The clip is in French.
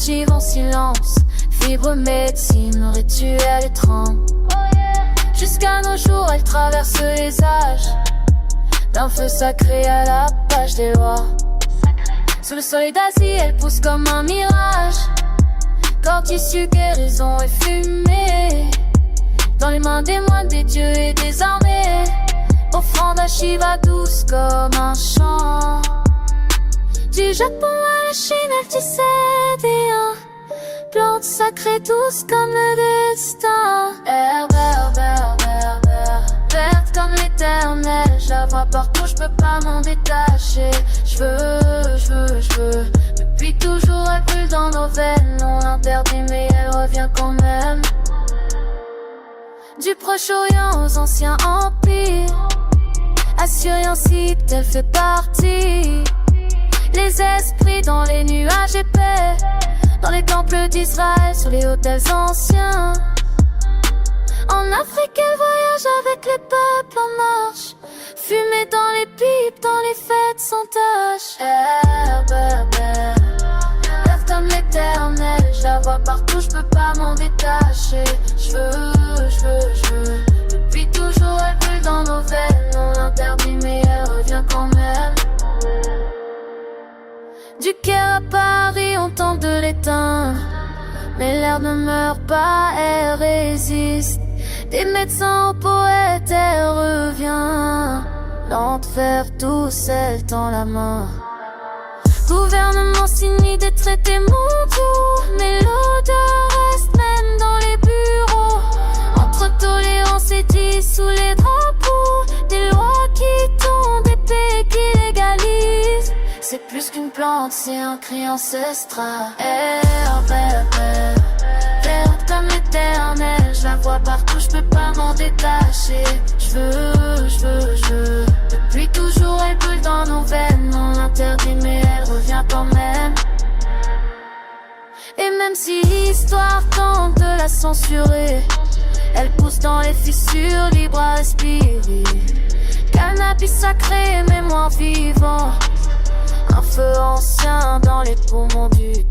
active en silence. Fibre médecine, le rituel est tremble. Jusqu'à nos jours, elle traverse les âges. D'un feu sacré à la page des lois. Sous le soleil d'Asie, elle pousse comme un mirage. Corps tissu, guérison et fumée. Dans les mains des moines, des dieux et des armées. Offrande à Shiva douce comme un chant. Du Japon à la Chine, elle tissait des liens. Plantes sacrées douces comme le destin. Herbe, herbe, herbe, herbe, herbe. Verte comme l'éternel. Je la vois partout, je peux pas m'en détacher. Je veux. Depuis toujours elle brûle dans nos veines. On l'interdit mais elle revient quand même. Du Proche-Orient aux anciens empires, Assyrien, Scythe, elle fait partie. Les esprits dans les nuages épais, dans les temples d'Israël, sur les hôtels anciens. En Afrique, elle voyage avec les peuples en marche. Fumée dans les pipes, dans les fêtes sans tâche. Herbe, herbe, herbe comme l'éternel. Je la vois partout, je peux pas m'en détacher. Je veux. Depuis toujours, elle brûle dans nos veines. On l'interdit, mais elle revient quand même. Du Caire à Paris, on tente de l'éteindre, mais l'air ne meurt pas, elle résiste. Des médecins aux poètes, elle revient. L'enfer douce, elle tend la main. Gouvernement signe des traités mondiaux, mais l'odeur reste même dans les bureaux. Entre tolérance et sous les drapeaux, des lois qui tombent, des pays qui légalisent. C'est plus qu'une plante, c'est un cri ancestral. Herbe, verte comme l'éternel. Je la vois partout, je peux pas m'en détacher. Je veux. Depuis toujours elle brûle dans nos veines. On l'interdit mais elle revient quand même. Et même si l'histoire tente de la censurer, elle pousse dans les fissures, libre à respirer. Cannabis sacré, mémoire vivant. Un feu ancien dans les poumons du